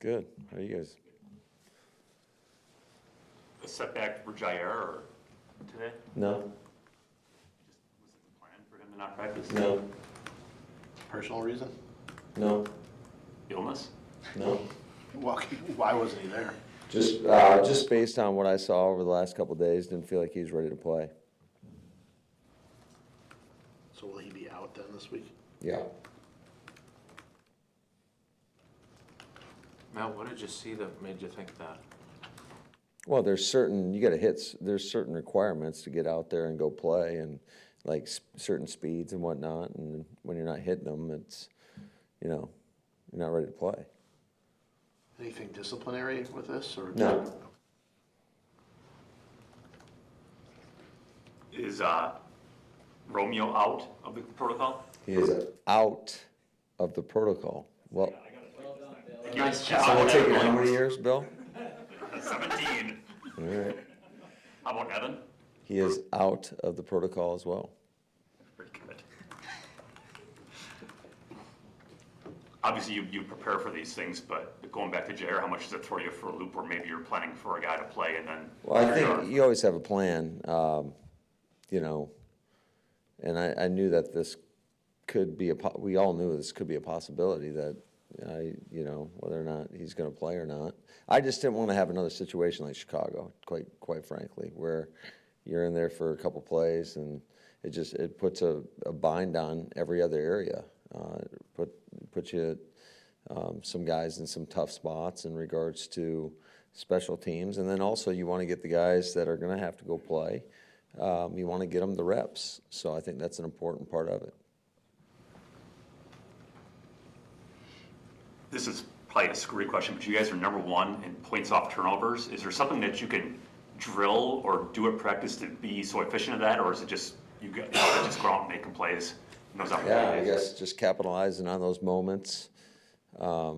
Good. How are you guys? A setback for Jair or today? No. Was it the plan for him to not practice? No. Personal reason? No. Illness? No. Well, why wasn't he there? Just based on what I saw over the last couple of days, didn't feel like he was ready to play. So will he be out then this week? Yeah. Matt, what did you see that made you think that? Well, there's certain there's certain requirements to get out there and go play, and like certain speeds and whatnot. And when you're not hitting them, it's, you're not ready to play. Anything disciplinary with this or? No. Is Romeo out of the protocol? He is out of the protocol. Well, Nice it's only taken how many years, Bill? 17. All right. How about Evan? He is out of the protocol as well. Very good. Obviously, you prepare for these things, but going back to Jair, how much does it throw you for a loop where maybe you're planning for a guy to play and then? Well, I think you always have a plan, and I knew that this could be we all knew this could be a possibility that, whether or not he's going to play or not. I just didn't want to have another situation like Chicago, quite frankly, where you're in there for a couple plays and it puts a bind on every other area. Puts you some guys in some tough spots in regards to special teams, and then also you want to get the guys that are going to have to go play. You want to get them the reps, so I think that's an important part of it. This is probably a screwy question, but you guys are number one in points off turnovers. Is there something that you can drill or do at practice to be so efficient at that, or is it just you just go out and make them plays? Yeah, I guess just capitalizing on those moments. I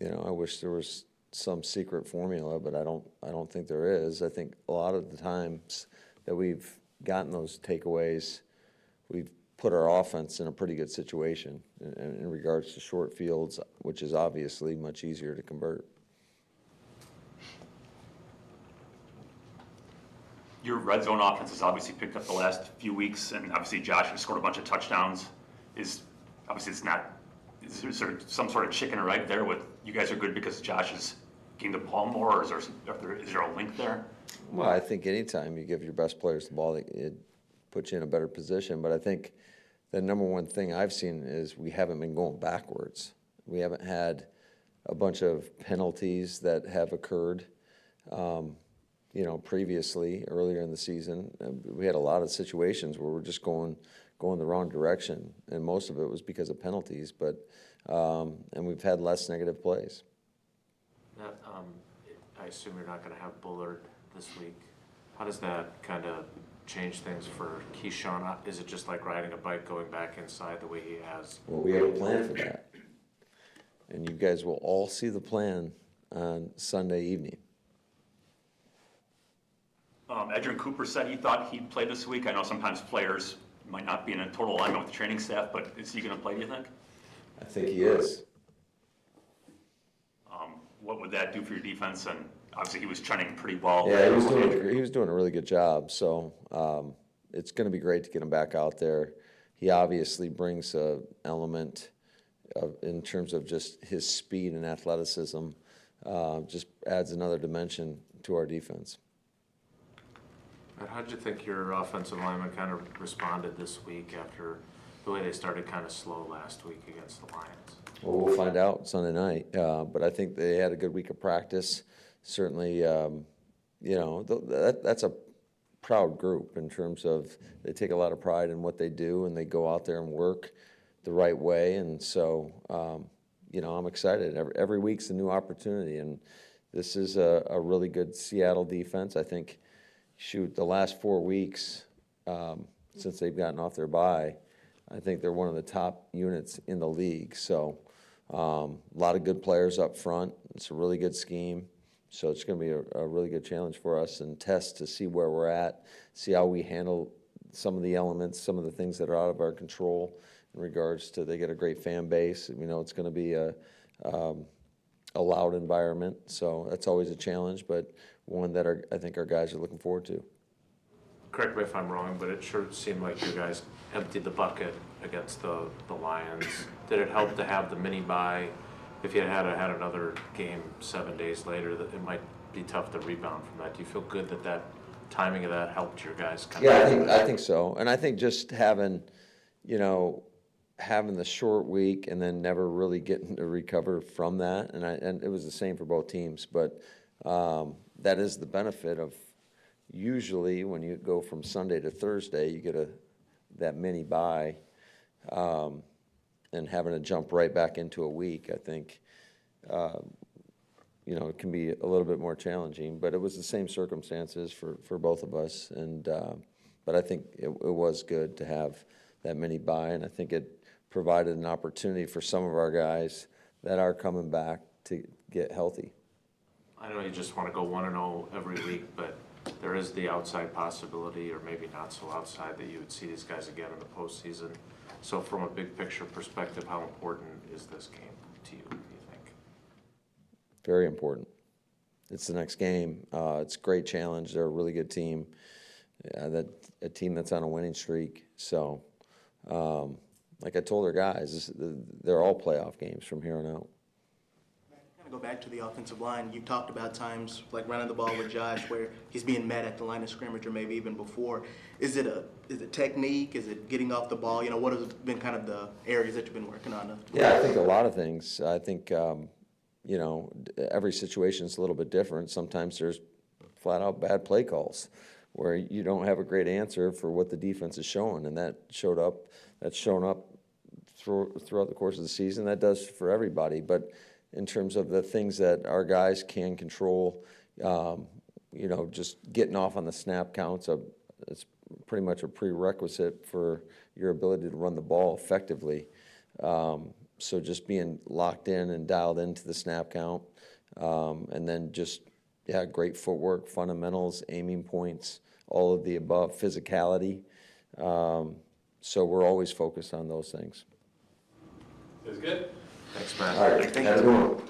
wish there was some secret formula, but I don't think there is. I think a lot of the times that we've gotten those takeaways, we've put our offense in a pretty good situation in regards to short fields, which is obviously much easier to convert. Your red zone offense has obviously picked up the last few weeks, and obviously Josh has scored a bunch of touchdowns. Is there some sort of chicken or egg there with you guys are good because Josh is getting the ball more, or is there a link there? Well, I think anytime you give your best players the ball, it puts you in a better position. But I think the number one thing I've seen is we haven't been going backwards. We haven't had a bunch of penalties that have occurred. Previously, earlier in the season, we had a lot of situations where we're just going the wrong direction, and most of it was because of penalties. But and we've had less negative plays. Matt, I assume you're not going to have Bullard this week. How does that kind of change things for Keyshawn? Is it just like riding a bike going back inside the way he has? Well, we have a plan for that, and you guys will all see the plan on Sunday evening. Edgerrin Cooper said he thought he'd play this week. I know sometimes players might not be in a total alignment with the training staff, but is he going to play, do you think? I think he is. What would that do for your defense? And obviously he was trending pretty well. Yeah, he was doing a really good job. So it's going to be great to get him back out there. He obviously brings an element in terms of just his speed and athleticism. Just adds another dimension to our defense. And how did you think your offensive lineman kind of responded this week after the way they started kind of slow last week against the Lions? Well, we'll find out Sunday night. But I think they had a good week of practice. Certainly, that's a proud group in terms of they take a lot of pride in what they do, and they go out there and work the right way. And so, I'm excited. Every week's a new opportunity, and this is a really good Seattle defense. I think, the last 4 weeks, since they've gotten off their bye, I think they're one of the top units in the league. So a lot of good players up front. It's a really good scheme. So it's going to be a really good challenge for us and test to see where we're at, see how we handle some of the elements, some of the things that are out of our control in regards to they get a great fan base. We know it's going to be a loud environment. So that's always a challenge, but one that I think our guys are looking forward to. Correct me if I'm wrong, but it sure seemed like you guys emptied the bucket against the Lions. Did it help to have the mini bye? If you had another game 7 days later, that it might be tough to rebound from that. Do you feel good that timing of that helped your guys kind of? I think so. And I think just having the short week and then never really getting to recover from that, and it was the same for both teams, but that is the benefit of usually when you go from Sunday to Thursday, you get that mini bye, and having to jump right back into a week, I think, it can be a little bit more challenging, but it was the same circumstances for both of us. And but I think it was good to have that mini bye, and I think it provided an opportunity for some of our guys that are coming back to get healthy. I know you just want to go 1-0 every week, but there is the outside possibility, or maybe not so outside, that you would see these guys again in the postseason. So from a big picture perspective, how important is this game to you, do you think? Very important. It's the next game. It's a great challenge. They're a really good team. A team that's on a winning streak. So, like I told our guys, they're all playoff games from here on out. Kind of go back to the offensive line. You talked about times like running the ball with Josh where he's being met at the line of scrimmage or maybe even before. Is it technique? Is it getting off the ball? What has been kind of the areas that you've been working on? Yeah, I think a lot of things. I think, every situation is a little bit different. Sometimes there's flat out bad play calls where you don't have a great answer for what the defense is showing, and that's shown up throughout the course of the season. That does for everybody, but in terms of the things that our guys can control, just getting off on the snap counts, it's pretty much a prerequisite for your ability to run the ball effectively. So just being locked in and dialed into the snap count, and then great footwork, fundamentals, aiming points, all of the above, physicality. So we're always focused on those things. That's good. Thanks, Matt. All right, have a good one.